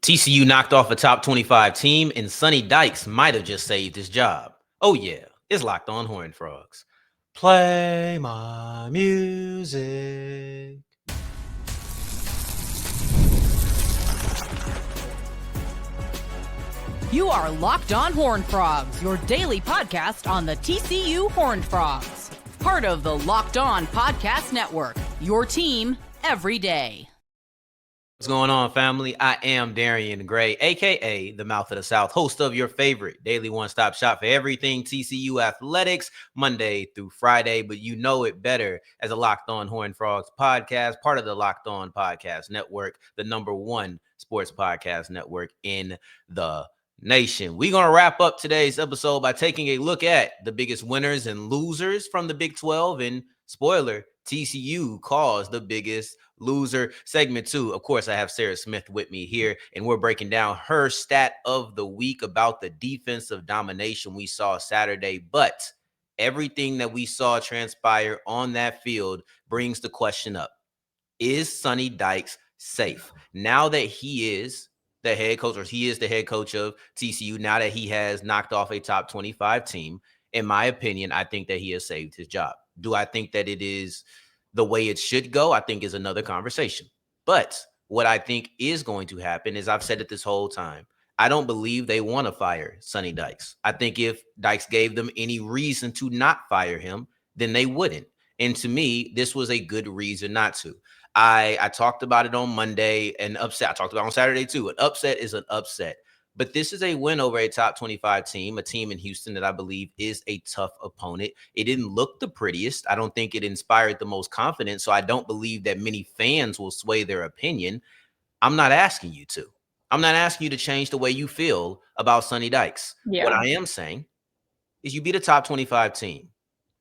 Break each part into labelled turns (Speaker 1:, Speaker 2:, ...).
Speaker 1: TCU knocked off a top 25 team, and Sonny Dykes might have just saved his job. Oh, yeah, it's Locked On Horned Frogs. Play my music.
Speaker 2: You are Locked On Horned Frogs, your daily podcast on the TCU Horned Frogs. Part of the Locked On Podcast Network, your team every day.
Speaker 1: What's going on, family? I am Darrion Gray, a.k.a. the Mouth of the South, host of your favorite daily one-stop shop for everything TCU athletics, Monday through Friday, but you know it better as a Locked On Horned Frogs podcast, part of the Locked On Podcast Network, the #1 sports podcast network in the nation. We're going to wrap up today's episode by taking a look at the biggest winners and losers from the Big 12, and spoiler, TCU caused the biggest loser. Segment 2, of course, I have Sarah Smith with me here, and we're breaking down her stat of the week about the defensive domination we saw Saturday. But everything that we saw transpire on that field brings the question up: is Sonny Dykes safe now that he is the head coach, or he is the head coach of TCU, now that he has knocked off a top 25 team? In my opinion, I think that he has saved his job. Do I think that it is the way it should go? I think is another conversation. But what I think is going to happen is, I've said it this whole time, I don't believe they want to fire Sonny Dykes. I think if Dykes gave them any reason to not fire him, then they wouldn't. And to me, this was a good reason not to. I talked about it on Monday, an upset. I talked about it on Saturday too. An upset is an upset. But this is a win over a top 25 team, a team in Houston that I believe is a tough opponent. It didn't look the prettiest. I don't think it inspired the most confidence. So I don't believe that many fans will sway their opinion. I'm not asking you to. I'm not asking you to change the way you feel about Sonny Dykes.
Speaker 3: Yeah.
Speaker 1: What I am saying is, you beat a top 25 team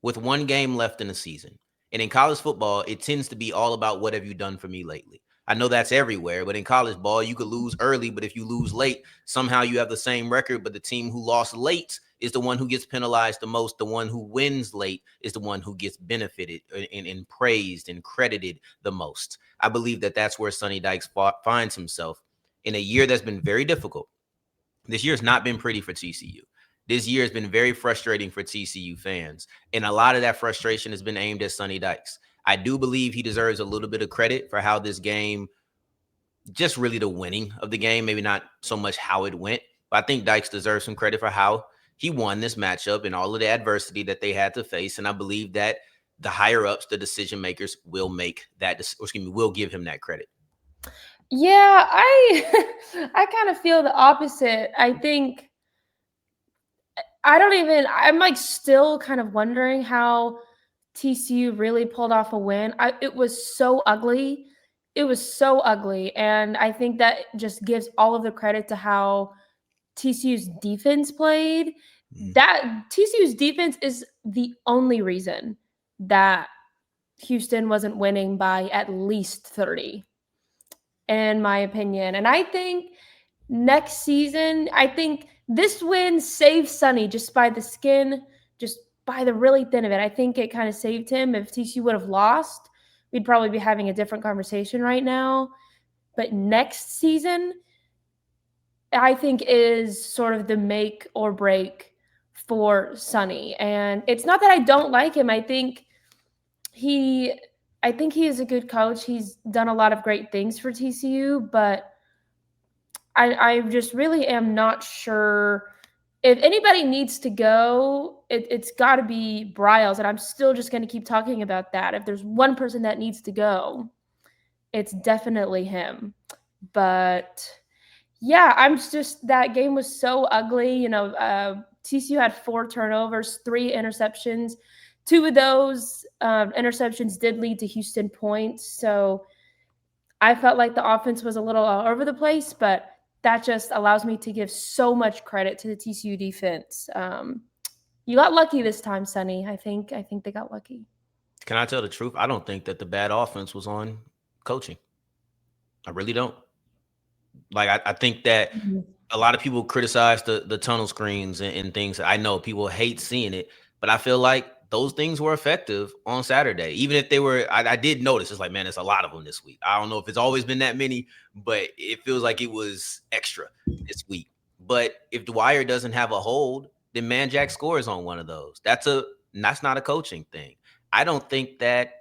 Speaker 1: with one game left in the season. And in college football, it tends to be all about what have you done for me lately. I know that's everywhere, but in college ball, you could lose early, but if you lose late, somehow you have the same record, but the team who lost late is the one who gets penalized the most. The one who wins late is the one who gets benefited and praised and credited the most. I believe that that's where Sonny Dykes finds himself in a year that's been very difficult. This year has not been pretty for TCU. This year has been very frustrating for TCU fans, and a lot of that frustration has been aimed at Sonny Dykes. I do believe he deserves a little bit of credit for how this game, just really the winning of the game, maybe not so much how it went, but I think Dykes deserves some credit for how he won this matchup and all of the adversity that they had to face. And I believe that the higher ups, the decision makers, will make that, will give him that credit.
Speaker 3: Yeah, I kind of feel the opposite. I think I'm like still kind of wondering how TCU really pulled off a win. It was so ugly. It was so ugly. And I think that just gives all of the credit to how TCU's defense played. That TCU's defense is the only reason that Houston wasn't winning by at least 30, in my opinion. And I think next season, I think this win saved Sonny just by the skin, just by the really thin of it. I think it kind of saved him. If TCU would have lost, we'd probably be having a different conversation right now. But next season, I think, is sort of the make or break for Sonny. And it's not that I don't like him. I think he is a good coach. He's done a lot of great things for TCU, but I just really am not sure. If anybody needs to go, it's got to be Briles, and I'm still just going to keep talking about that. If there's one person that needs to go, it's definitely him. But yeah, that game was so ugly. TCU had 4 turnovers, 3 interceptions. 2 of those interceptions did lead to Houston points. So I felt like the offense was a little all over the place, but that just allows me to give so much credit to the TCU defense. You got lucky this time, Sonny. I think they got lucky.
Speaker 1: Can I tell the truth? I don't think that the bad offense was on coaching. I really don't. Like, I think that a lot of people criticize the tunnel screens and things. I know people hate seeing it, but I feel like those things were effective on Saturday. Even if they were, I did notice it's like, man, it's a lot of them this week. I don't know if it's always been that many, but it feels like it was extra this week. But if Dwyer doesn't have a hold, then Man Jack scores on one of those. That's not a coaching thing. I don't think that.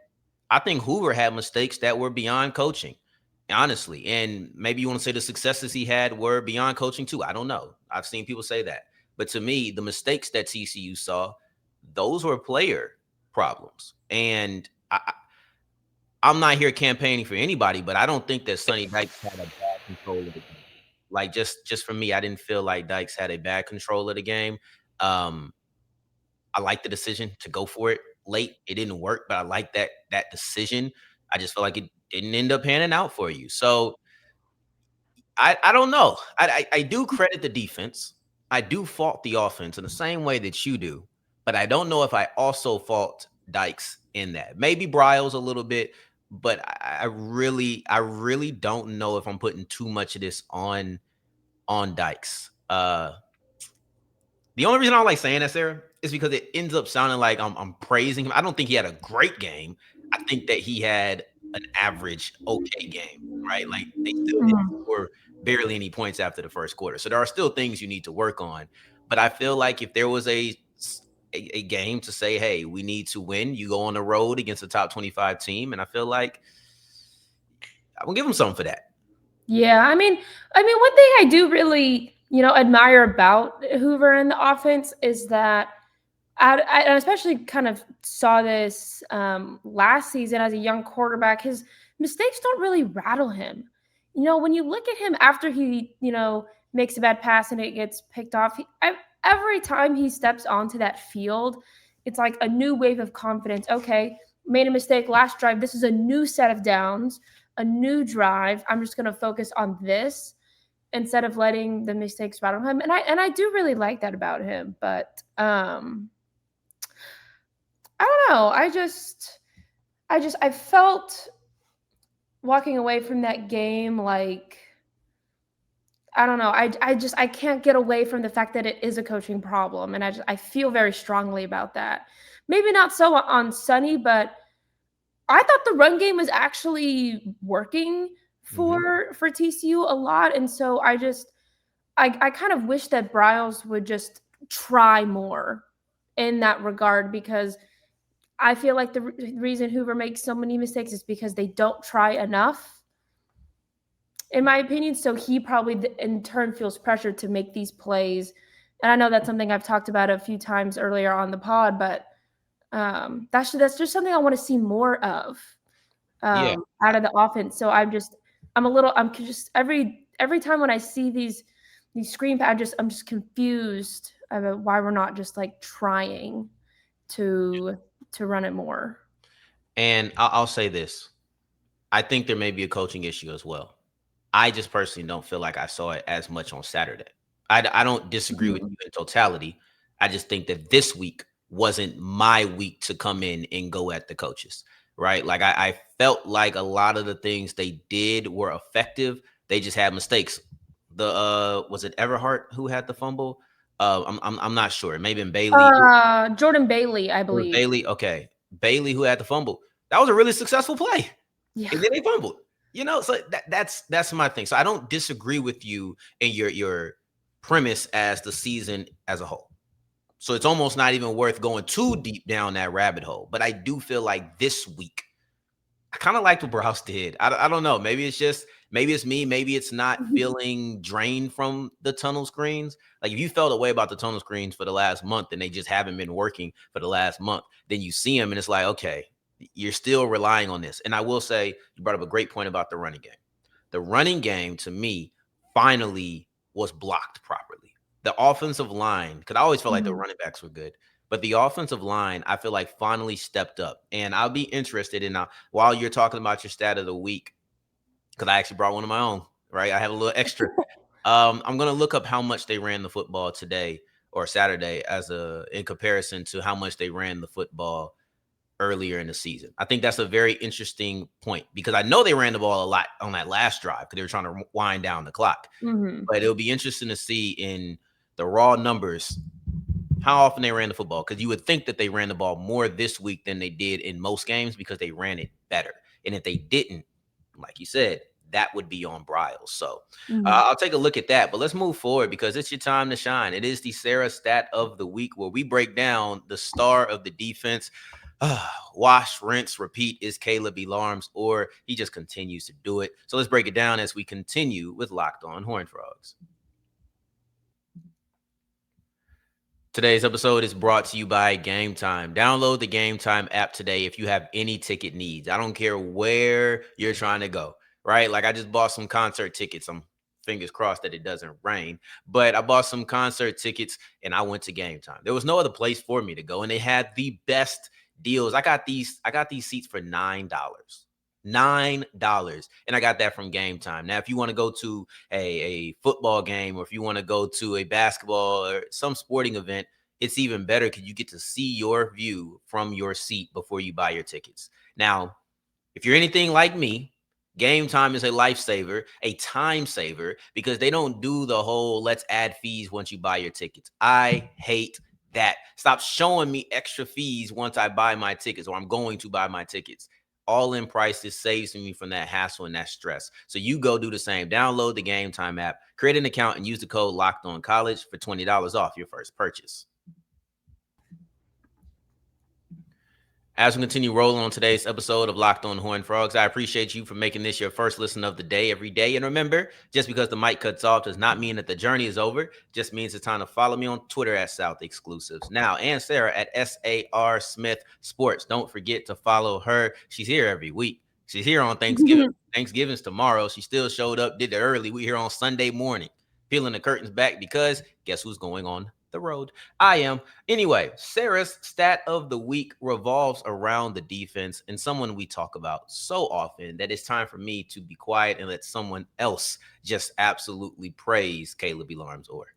Speaker 1: I think Hoover had mistakes that were beyond coaching, honestly. And maybe you want to say the successes he had were beyond coaching too. I don't know. I've seen people say that. But to me, the mistakes that TCU saw, those were player problems. And I'm not here campaigning for anybody, but I don't think that Sonny Dykes had a bad control of the game. Like just for me, I didn't feel like Dykes had a bad control of the game. I like the decision to go for it late. It didn't work, but I like that decision. I just feel like it didn't end up panning out for you. So I don't know. I do credit the defense. I do fault the offense in the same way that you do, but I don't know if I also fault Dykes in that. Maybe Bryles a little bit, but I really don't know if I'm putting too much of this on Dykes. The only reason I don't like saying that, Sarah, is because it ends up sounding like I'm praising him. I don't think he had a great game. I think that he had an average, okay game, right? Like they still didn't score barely any points after the first quarter. So there are still things you need to work on. But I feel like if there was a game to say, hey, we need to win, you go on the road against a top 25 team. And I feel like I'm going to give him something for that.
Speaker 3: Yeah, I mean, one thing I do really, admire about Hoover in the offense is that I especially kind of saw this last season as a young quarterback. His mistakes don't really rattle him. When you look at him after he, makes a bad pass and it gets picked off, every time he steps onto that field, it's like a new wave of confidence. Okay, made a mistake last drive. This is a new set of downs, a new drive. I'm just going to focus on this instead of letting the mistakes rattle him. And I do really like that about him. But I don't know. I felt walking away from that game like, I don't know. I can't get away from the fact that it is a coaching problem. And I feel very strongly about that. Maybe not so on Sonny, but I thought the run game was actually working for TCU a lot. And so I kind of wish that Bryles would just try more in that regard, because I feel like the reason Hoover makes so many mistakes is because they don't try enough, in my opinion. So he probably in turn feels pressured to make these plays. And I know that's something I've talked about a few times earlier on the pod, but that's just something I want to see more of out of the offense. So I'm just every time when I see these screen passes, I'm just confused about why we're not just like trying to run it more.
Speaker 1: And I'll say this. I think there may be a coaching issue as well. I just personally don't feel like I saw it as much on Saturday. I don't disagree with you in totality. I just think that this week wasn't my week to come in and go at the coaches, right? Like I felt like a lot of the things they did were effective. They just had mistakes. Was it Everhart who had the fumble? I'm not sure. It may have been Bailey.
Speaker 3: Jordan Bailey, I believe.
Speaker 1: Bailey, okay. Bailey who had the fumble. That was a really successful play.
Speaker 3: Yeah.
Speaker 1: And then they fumbled. So that's my thing. So I don't disagree with you in your premise as the season as a whole. So it's almost not even worth going too deep down that rabbit hole. But I do feel like this week, I kind of liked what Browse did. I don't know. Maybe it's me. Maybe it's not feeling drained from the tunnel screens. Like if you felt a way about the tunnel screens for the last month and they just haven't been working for the last month, then you see them and it's like, okay, you're still relying on this. And I will say, you brought up a great point about the running game. The running game, to me, finally was blocked properly. The offensive line, because I always felt like the running backs were good, but the offensive line, I feel like finally stepped up. And I'll be interested in, while you're talking about your stat of the week, because I actually brought one of my own, right? I have a little extra. I'm going to look up how much they ran the football today or Saturday in comparison to how much they ran the football earlier in the season. I think that's a very interesting point because I know they ran the ball a lot on that last drive because they were trying to wind down the clock. But it'll be interesting to see in the raw numbers how often they ran the football, because you would think that they ran the ball more this week than they did in most games because they ran it better. And if they didn't, like you said, that would be on Bryles. So
Speaker 3: Mhm.
Speaker 1: I'll take a look at that. But let's move forward because it's your time to shine. It is the Sarah stat of the week where we break down the star of the defense. Wash, rinse, repeat is Kaleb Elarms-Orr. He just continues to do it. So let's break it down as we continue with Locked On Horned Frogs. Today's episode is brought to you by Gametime. Download the Gametime app today if you have any ticket needs. I don't care where you're trying to go, right? Like I just bought some concert tickets. I'm fingers crossed that it doesn't rain, but I bought some concert tickets and I went to Gametime. There was no other place for me to go, and they had the best deals. I got these seats for $9. $9. And I got that from Gametime. Now, if you want to go to a football game, or if you want to go to a basketball or some sporting event, it's even better because you get to see your view from your seat before you buy your tickets. Now, if you're anything like me, Gametime is a lifesaver, a time saver, because they don't do the whole let's add fees once you buy your tickets. I hate that. Stop showing me extra fees once I buy my tickets, or I'm going to buy my tickets. All in prices saves me from that hassle and that stress. So you go do the same. Download the Gametime app, create an account, and use the code LOCKEDONCollege for $20 off your first purchase. As we continue rolling on today's episode of Locked On Horned Frogs, I appreciate you for making this your first listen of the day every day. And remember, just because the mic cuts off does not mean that the journey is over. It just means it's time to follow me on Twitter at South Exclusives. Now, and Sarah at SAR Smith Sports. Don't forget to follow her. She's here every week. She's here on Thanksgiving. Thanksgiving's tomorrow. She still showed up, did it early. We here on Sunday morning, peeling the curtains back because guess who's going on the road? I am. Anyway, Sarah's stat of the week revolves around the defense and someone we talk about so often that it's time for me to be quiet and let someone else just absolutely praise Kaleb Elarms-Orr.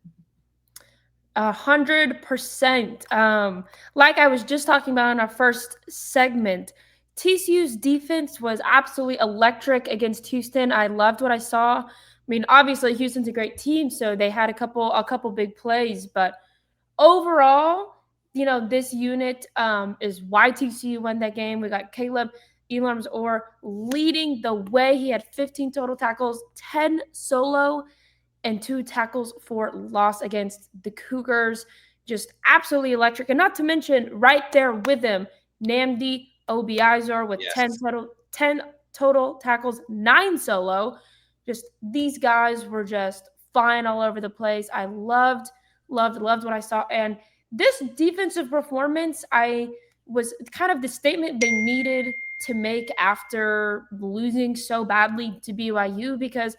Speaker 3: 100%. Like I was just talking about in our first segment, TCU's defense was absolutely electric against Houston. I loved what I saw. I mean, obviously Houston's a great team, so they had a couple big plays, but overall, this unit is why TCU won that game. We got Kaleb Elarms-Orr leading the way. He had 15 total tackles, 10 solo, and 2 tackles for loss against the Cougars. Just absolutely electric. And not to mention, right there with him, Nnamdi Obiazor with 10 total tackles, 9 solo. Just these guys were just flying all over the place. I loved what I saw. And this defensive performance, was kind of the statement they needed to make after losing so badly to BYU, because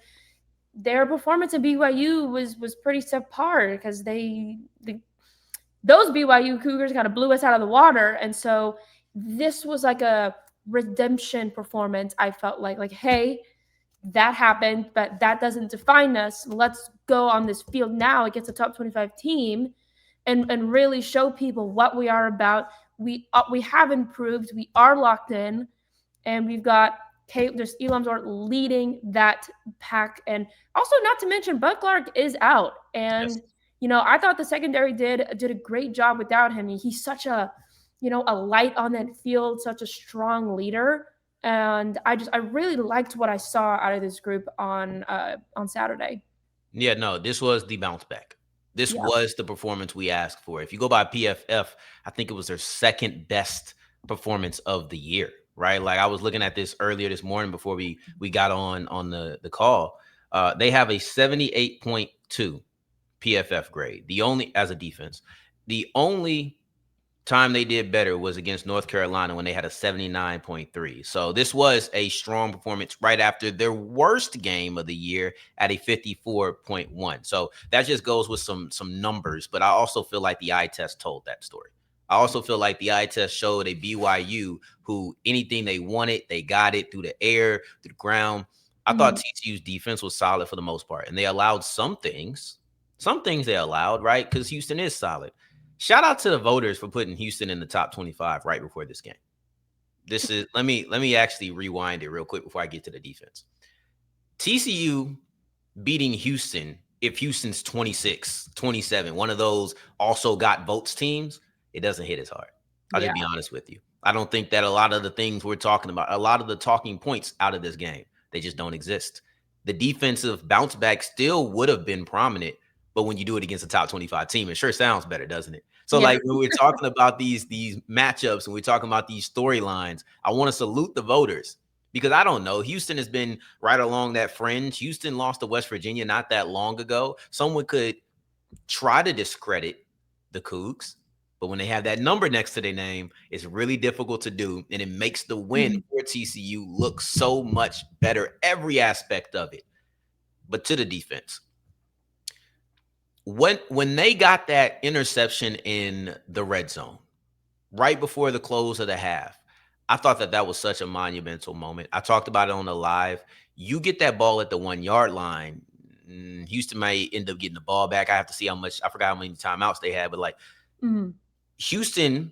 Speaker 3: their performance at BYU was pretty subpar because those BYU Cougars kind of blew us out of the water. And so this was like a redemption performance. I felt like, hey, that happened, but that doesn't define us. Let's go on this field now against a top 25 team and really show people what we are about. We have improved. We are locked in, and we've got there's Elarms-Orr leading that pack. And also, not to mention, Bud Clark is out. And, I thought the secondary did a great job without him. He's such a light on that field, such a strong leader. And I really liked what I saw out of this group on Saturday.
Speaker 1: Yeah, no, this was the bounce back. This was the performance we asked for. If you go by PFF, I think it was their second best performance of the year, right? Like I was looking at this earlier this morning before we got on the call. They have a 78.2 PFF grade. As a defense, the only time they did better was against North Carolina when they had a 79.3. So this was a strong performance right after their worst game of the year at a 54.1. So that just goes with some numbers, but I also feel like the eye test told that story. I also feel like the eye test showed a BYU who anything they wanted, they got it through the air, through the ground. I thought TCU's defense was solid for the most part, and they allowed some things they allowed, right? Because Houston is solid. Shout out to the voters for putting Houston in the top 25 right before this game. This is let me actually rewind it real quick before I get to the defense. TCU beating Houston if Houston's 26, 27, one of those also got votes teams, it doesn't hit as hard. I'll just be honest with you. I don't think that a lot of the things we're talking about, a lot of the talking points out of this game, they just don't exist. The defensive bounce back still would have been prominent, but when you do it against a top 25 team, it sure sounds better, doesn't it? So like when we're talking about these matchups and we're talking about these storylines, I want to salute the voters. Because I don't know, Houston has been right along that fringe. Houston lost to West Virginia not that long ago. Someone could try to discredit the Cougs, but when they have that number next to their name, it's really difficult to do, and it makes the win for TCU look so much better, every aspect of it. But to the defense, when they got that interception in the red zone, right before the close of the half, I thought that was such a monumental moment. I talked about it on the live. You get that ball at the 1 yard line, Houston might end up getting the ball back. I have to see how much. I forgot how many timeouts they had, but like Houston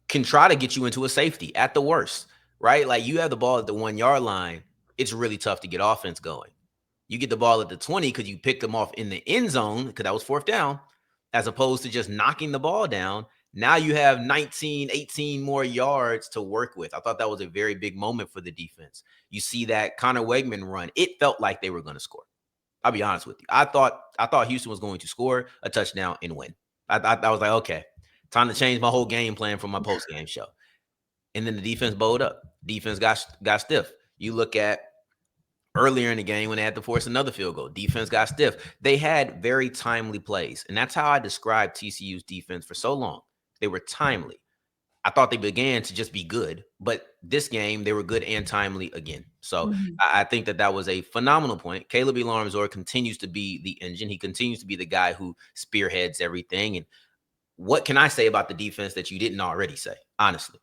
Speaker 1: can try to get you into a safety at the worst, right? Like you have the ball at the 1 yard line. It's really tough to get offense going. You get the ball at the 20 because you picked them off in the end zone because that was 4th down, as opposed to just knocking the ball down. Now you have 19, 18 more yards to work with. I thought that was a very big moment for the defense. You see that Connor Wegman run. It felt like they were going to score. I'll be honest with you. I thought Houston was going to score a touchdown and win. I was like, okay, time to change my whole game plan for my post-game show. And then the defense bowed up. Defense got stiff. You look at earlier in the game when they had to force another field goal, defense got stiff. They had very timely plays, and that's how I described TCU's defense for so long. They were timely. I thought they began to just be good, but this game, they were good and timely again. So I think that was a phenomenal point. Kaleb Elarms-Orr continues to be the engine. He continues to be the guy who spearheads everything. And what can I say about the defense that you didn't already say, honestly?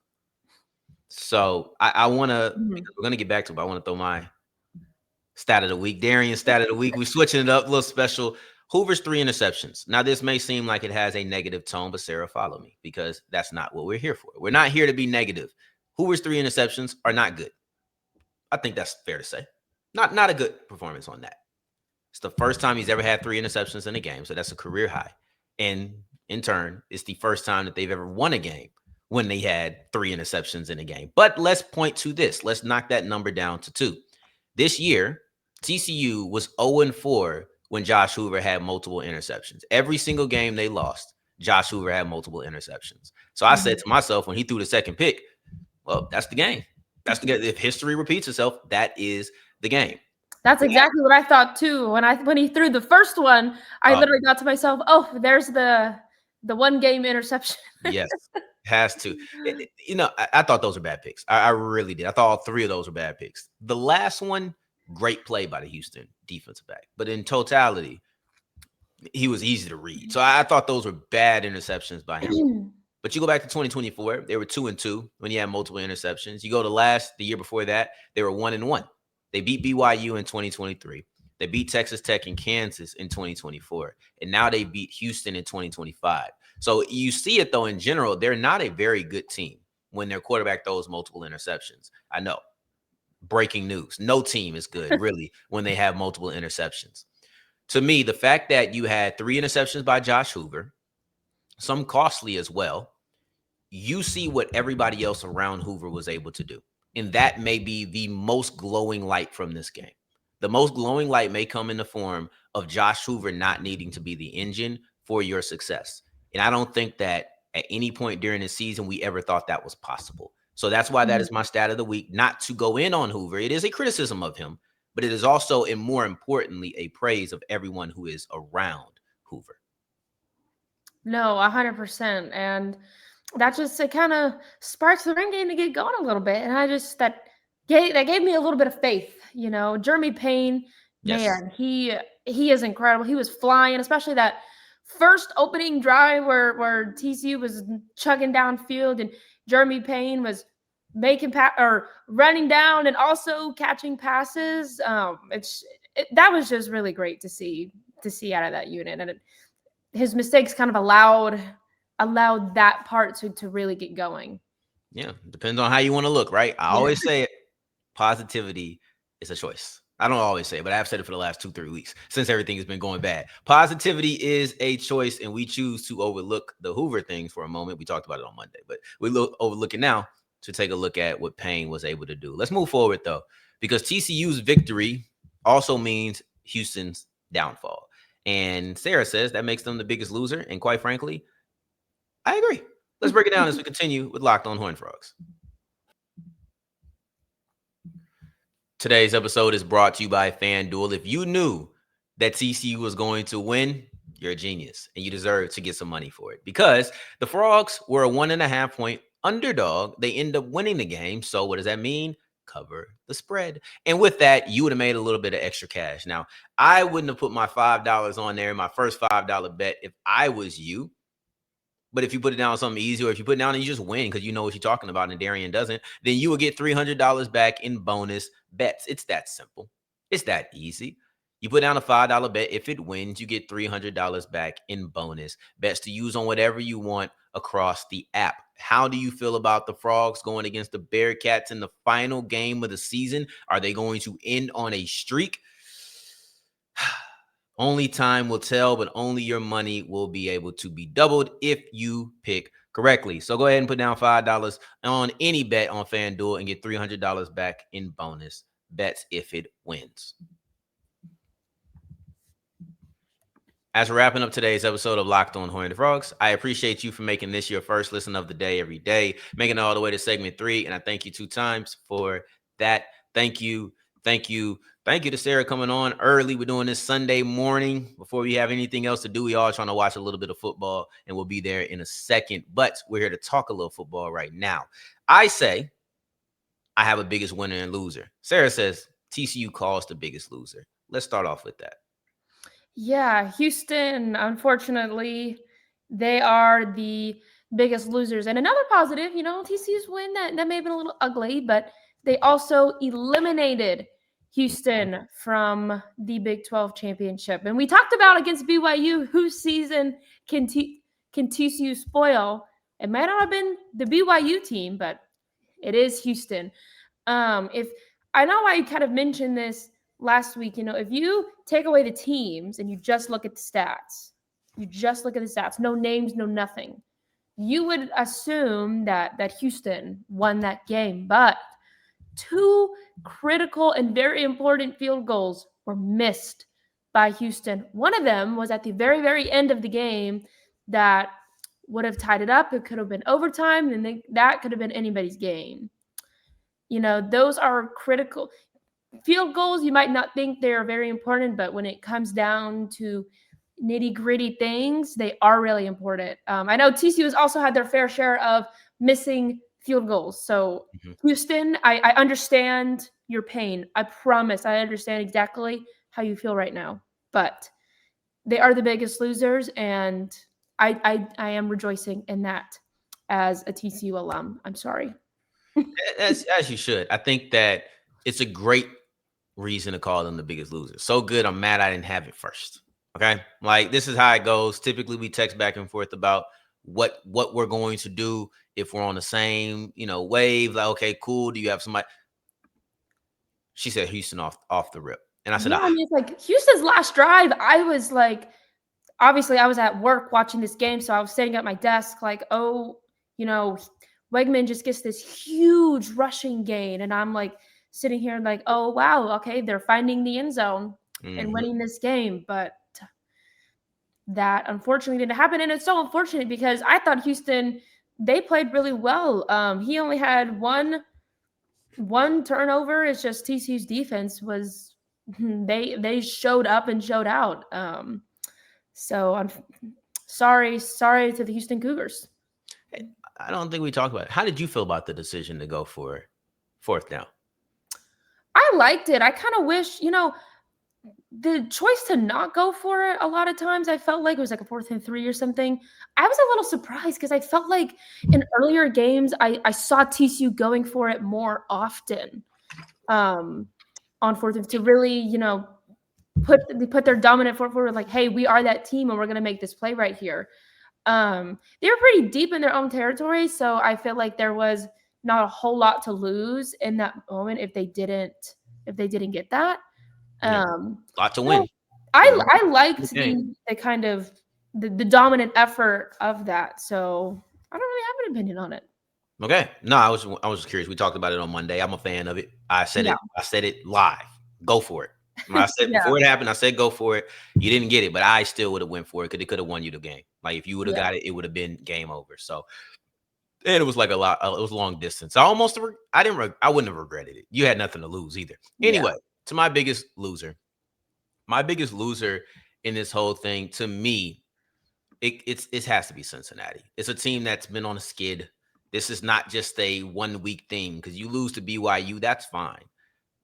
Speaker 1: So I want to, because we're going to get back to it, but I want to throw my stat of the week. Darrion's stat of the week. We're switching it up, a little special. Hoover's 3 interceptions. Now, this may seem like it has a negative tone, but Sarah, follow me, because that's not what we're here for. We're not here to be negative. Hoover's 3 interceptions are not good. I think that's fair to say. Not a good performance on that. It's the first time he's ever had 3 interceptions in a game, so that's a career high. And in turn, it's the first time that they've ever won a game when they had 3 interceptions in a game. But let's point to this. Let's knock that number down to 2. This year, TCU was 0-4 when Josh Hoover had multiple interceptions. Every single game they lost, Josh Hoover had multiple interceptions. So I said to myself when he threw the second pick, well, that's the game. That's the game. If history repeats itself, that is the game.
Speaker 3: That's exactly what I thought too. When he threw the first one, I literally got to myself, oh, there's the 1 game interception.
Speaker 1: Yes, has to. I thought those were bad picks. I really did. I thought all 3 of those were bad picks. The last one, great play by the Houston defensive back. But in totality, he was easy to read. So I thought those were bad interceptions by him. But you go back to 2024, they were 2-2 when he had multiple interceptions. You go to the year before that, they were 1-1. They beat BYU in 2023. They beat Texas Tech and Kansas in 2024. And now they beat Houston in 2025. So you see it, though, in general, they're not a very good team when their quarterback throws multiple interceptions. I know. Breaking news. No team is good, really, when they have multiple interceptions. To me, the fact that you had 3 interceptions by Josh Hoover, some costly as well, you see what everybody else around Hoover was able to do. And that may be the most glowing light from this game. The most glowing light may come in the form of Josh Hoover not needing to be the engine for your success. And I don't think that at any point during the season we ever thought that was possible. So that's why that is my stat of the week. Not to go in on Hoover. It is a criticism of him, but it is also, and more importantly, a praise of everyone who is around Hoover.
Speaker 3: No, 100%. And that just, it kind of sparks the run game to get going a little bit. And that gave me a little bit of faith. Jeremy Payne, man, he is incredible. He was flying, especially that first opening drive where TCU was chugging downfield and Jeremy Payne was running down and also catching passes. That was just really great to see out of that unit. And his mistakes kind of allowed that part to really get going.
Speaker 1: Yeah, depends on how you want to look, right? I always say it, positivity is a choice. I don't always say it, but I've said it for the last 2-3 weeks since everything has been going bad. Positivity is a choice, and we choose to overlook the Hoover things for a moment. We talked about it on Monday, but we overlook it now to take a look at what Payne was able to do. Let's move forward, though, because TCU's victory also means Houston's downfall. And Sarah says that makes them the biggest loser. And quite frankly, I agree. Let's break it down as we continue with Locked On Horned Frogs. Today's episode is brought to you by FanDuel. If you knew that TCU was going to win, you're a genius and you deserve to get some money for it, because the Frogs were a 1.5 point underdog. They end up winning the game. So what does that mean? Cover the spread. And with that, you would have made a little bit of extra cash. Now, I wouldn't have put my $5 on there, my first $5 bet, if I was you. But if you put it down on something easy, or if you put it down and you just win because you know what you're talking about and Darrion doesn't, then you will get $300 back in bonus bets. It's that simple. It's that easy. You put down a $5 bet. If it wins, you get $300 back in bonus bets to use on whatever you want across the app. How do you feel about the Frogs going against the Bearcats in the final game of the season? Are they going to end on a streak? Only time will tell, but only your money will be able to be doubled if you pick correctly. So go ahead and put down $5 on any bet on FanDuel and get $300 back in bonus bets if it wins. As we're wrapping up today's episode of Locked On Horned Frogs, I appreciate you for making this your first listen of the day every day, making it all the way to segment 3, and I thank you 2 times for that. Thank you. Thank you. Thank you to Sarah coming on early. We're doing this Sunday morning before we have anything else to do. We all trying to watch a little bit of football, and we'll be there in a second. But we're here to talk a little football right now. I say I have a biggest winner and loser. Sarah says TCU calls the biggest loser. Let's start off with that.
Speaker 3: Yeah, Houston, unfortunately, they are the biggest losers. And another positive, TCU's win that may have been a little ugly, but they also eliminated Houston from the Big 12 championship. And we talked about against BYU, whose season can TCU spoil. It might not have been the BYU team, but it is Houston. If I know I kind of mentioned this last week, if you take away the teams and you just look at the stats, no names, no nothing, you would assume that Houston won that game. But 2 critical and very important field goals were missed by Houston. One of them was at the very, very end of the game that would have tied it up. It could have been overtime, and that could have been anybody's game. Those are critical. Field goals, you might not think they're very important, but when it comes down to nitty-gritty things, they are really important. I know TCU has also had their fair share of missing field goals. So, Houston, I understand your pain. I promise I understand exactly how you feel right now. But they are the biggest losers, and I am rejoicing in that as a TCU alum. I'm sorry.
Speaker 1: As you should. I think that it's a great reason to call them the biggest losers. So good, I'm mad I didn't have it first. Okay? Like, this is how it goes. Typically, we text back and forth about what we're going to do if we're on the same, wave. Like, okay, cool. Do you have somebody? She said Houston off the rip. And I said,
Speaker 3: I mean, it's like Houston's last drive. I was like, obviously I was at work watching this game. So I was sitting at my desk like, Wegman just gets this huge rushing gain. And I'm like sitting here like, oh, wow. Okay. They're finding the end zone and winning this game. But that unfortunately didn't happen. And it's so unfortunate because I thought Houston, they played really well. He only had one turnover. It's just TCU's defense was, they showed up and showed out. So I'm sorry to the Houston Cougars.
Speaker 1: I don't think we talked about it. How did you feel about the decision to go for 4th down?
Speaker 3: I liked it. I kind of wish, the choice to not go for it, a lot of times I felt like it was like a 4th and 3 or something. I was a little surprised because I felt like in earlier games, I saw TCU going for it more often on 4th and to really, put their dominant foot forward, like, hey, we are that team and we're going to make this play right here. They were pretty deep in their own territory, so I feel like there was not a whole lot to lose in that moment if they didn't get that.
Speaker 1: Yeah. Lot to
Speaker 3: So
Speaker 1: win.
Speaker 3: I liked
Speaker 1: Game.
Speaker 3: the kind of the dominant effort of that. So I don't really have an opinion on it.
Speaker 1: Okay. No, I was just curious. We talked about it on Monday. I'm a fan of it. I said
Speaker 3: Yeah.
Speaker 1: it. I said it live. Go for it. When I said
Speaker 3: Yeah.
Speaker 1: before it happened, I said go for it. You didn't get it, but I still would have went for it because it could have won you the game. Like if you would have
Speaker 3: Yeah.
Speaker 1: got it, it would have been game over. So and it was like a lot. It was long distance. I almost. I didn't. I wouldn't have regretted it. You had nothing to lose either.
Speaker 3: Yeah.
Speaker 1: Anyway, to my biggest loser. My biggest loser in this whole thing, to me, it has to be Cincinnati. It's a team that's been on a skid. This is not just a 1 week thing because you lose to BYU, that's fine.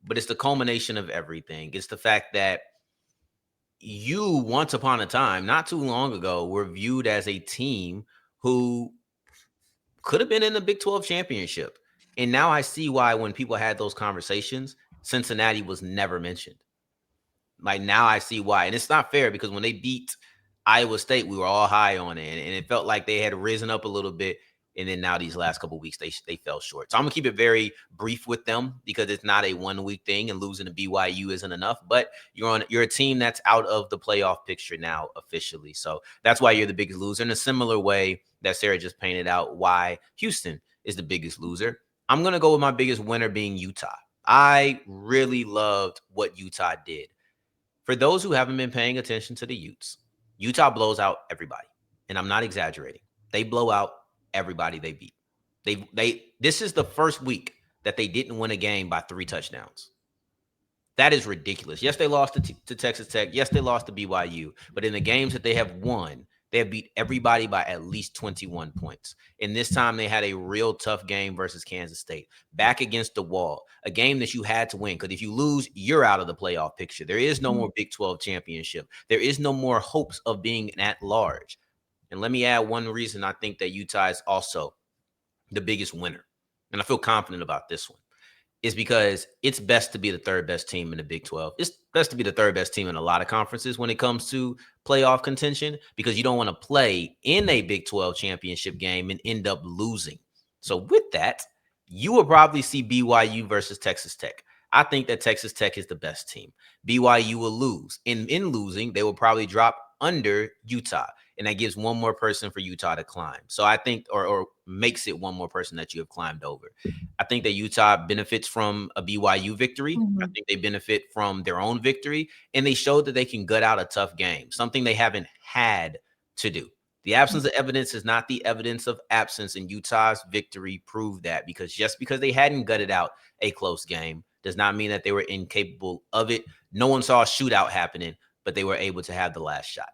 Speaker 1: But it's the culmination of everything. It's the fact that you once upon a time, not too long ago, were viewed as a team who could have been in the Big 12 championship. And now I see why when people had those conversations, Cincinnati was never mentioned. Like now I see why. And it's not fair because when they beat Iowa State, we were all high on it. And it felt like they had risen up a little bit. And then now these last couple of weeks, they fell short. So I'm gonna keep it very brief with them because it's not a 1 week thing, and losing to BYU isn't enough. But you're a team that's out of the playoff picture now officially. So that's why you're the biggest loser. In a similar way that Sarah just painted out why Houston is the biggest loser. I'm gonna go with my biggest winner being Utah. I really loved what Utah did. For those who haven't been paying attention to the Utes, Utah blows out everybody. And I'm not exaggerating. They blow out everybody they beat. This is the first week that they didn't win a game by 3 touchdowns. That is ridiculous. Yes, they lost to Texas Tech. Yes, they lost to BYU. But in the games that they have won, they have beat everybody by at least 21 points. And this time they had a real tough game versus Kansas State. Back against the wall. A game that you had to win. Because if you lose, you're out of the playoff picture. There is no more Big 12 championship. There is no more hopes of being at large. And let me add one reason I think that Utah is also the biggest winner. And I feel confident about this one. Is because it's best to be the third best team in the Big 12. It's best to be the third best team in a lot of conferences when it comes to playoff contention because you don't want to play in a Big 12 championship game and end up losing. So with that, you will probably see BYU versus Texas Tech. I think that Texas Tech is the best team. BYU will lose. In losing, they will probably drop under Utah. And that gives one more person for Utah to climb. So I think, or makes it one more person that you have climbed over. I think that Utah benefits from a BYU victory. I think they benefit from their own victory. And they showed that they can gut out a tough game, something they haven't had to do. The absence of evidence is not the evidence of absence, and Utah's victory proved that because just because they hadn't gutted out a close game does not mean that they were incapable of it. No one saw a shootout happening, but they were able to have the last shot.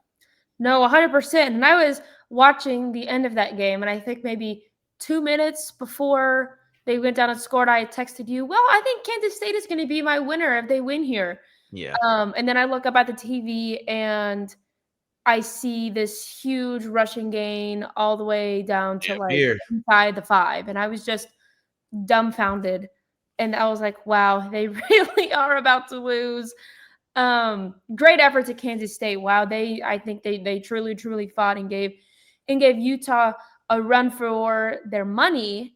Speaker 3: No, 100%. And I was watching the end of that game, and I think maybe 2 minutes before they went down and scored, I texted you, well, I think Kansas State is going to be my winner if they win here.
Speaker 1: Yeah.
Speaker 3: And then I look up at the TV, and I see this huge rushing gain all the way down to inside the 5. And I was just dumbfounded. And I was like, wow, they really are about to lose. Great effort to Kansas State. Wow, I think they truly fought and gave Utah a run for their money.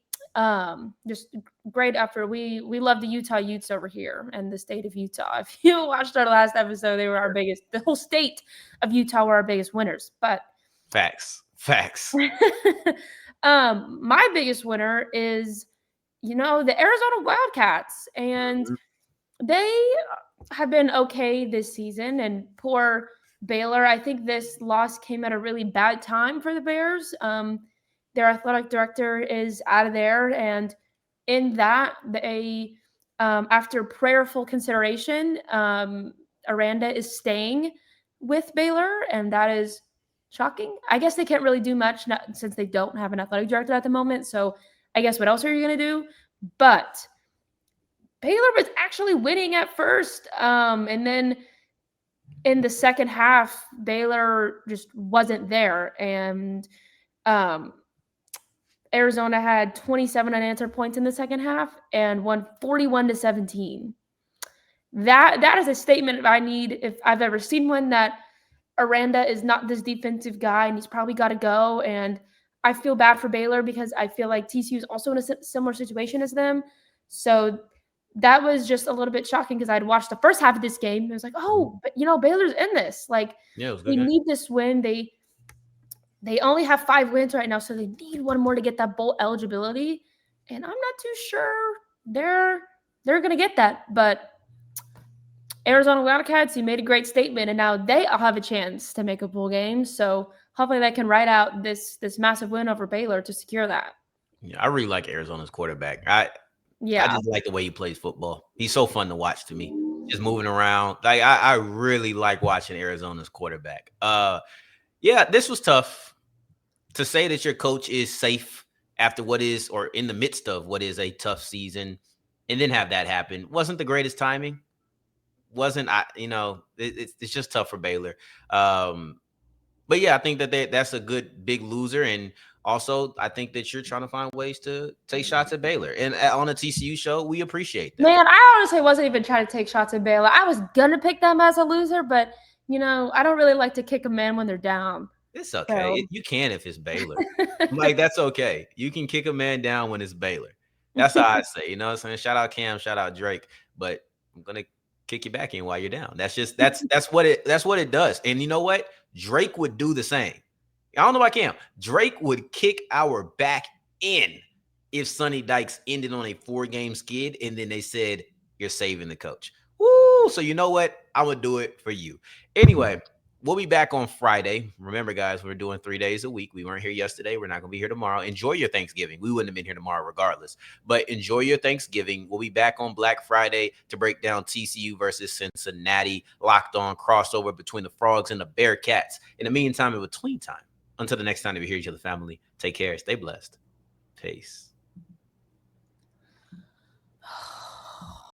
Speaker 3: Just great effort. We love the Utah Utes over here and the state of Utah. If you watched our last episode, they were the whole state of Utah were our biggest winners. But
Speaker 1: facts.
Speaker 3: My biggest winner is, the Arizona Wildcats, and they have been okay this season, and poor Baylor. I think this loss came at a really bad time for the Bears. Their athletic director is out of there, and in that, they, after prayerful consideration, Aranda is staying with Baylor, and that is shocking. I guess they can't really do much since they don't have an athletic director at the moment, so I guess what else are you going to do? But Baylor was actually winning at first. And then in the second half, Baylor just wasn't there. And Arizona had 27 unanswered points in the second half and won 41-17. That is a statement I need if I've ever seen one, that Aranda is not this defensive guy and he's probably got to go. And I feel bad for Baylor because I feel like TCU is also in a similar situation as them. So that was just a little bit shocking because I'd watched the first half of this game. It was like, oh, but Baylor's in this. Like,
Speaker 1: Yeah, it was
Speaker 3: they
Speaker 1: good.
Speaker 3: need this win. They only have 5 wins right now, so they need one more to get that bowl eligibility. And I'm not too sure they're gonna get that. But Arizona Wildcats, you made a great statement, and now they all have a chance to make a bowl game. So hopefully they can ride out this massive win over Baylor to secure that.
Speaker 1: Yeah, I really like Arizona's quarterback. I just like the way he plays football. He's so fun to watch to me. Just moving around. Like I really like watching Arizona's quarterback. Yeah, this was tough. To say that your coach is safe after what is, or in the midst of what is a tough season, and then have that happen wasn't the greatest timing. Wasn't it's just tough for Baylor. But yeah, I think that that's a good big loser, and also I think that you're trying to find ways to take shots at Baylor. And on a TCU show, we appreciate that.
Speaker 3: Man, I honestly wasn't even trying to take shots at Baylor. I was gonna pick them as a loser, but I don't really like to kick a man when they're down.
Speaker 1: It's okay.
Speaker 3: So.
Speaker 1: You can if it's Baylor. Like, that's okay. You can kick a man down when it's Baylor. That's how I say. You know what I'm saying? Shout out Cam, shout out Drake. But I'm gonna kick you back in while you're down. That's what it does. And you know what? Drake would do the same. I don't know about Cam. Drake would kick our back in if Sonny Dykes ended on a 4-game skid and then they said, you're saving the coach. Woo! So you know what? I'm gonna do it for you. Anyway. We'll be back on Friday. Remember, guys, we're doing 3 days a week. We weren't here yesterday. We're not going to be here tomorrow. Enjoy your Thanksgiving. We wouldn't have been here tomorrow regardless. But enjoy your Thanksgiving. We'll be back on Black Friday to break down TCU versus Cincinnati. Locked on crossover between the Frogs and the Bearcats. In the meantime, in between time, until the next time that we hear each other, family, take care. Stay blessed. Peace.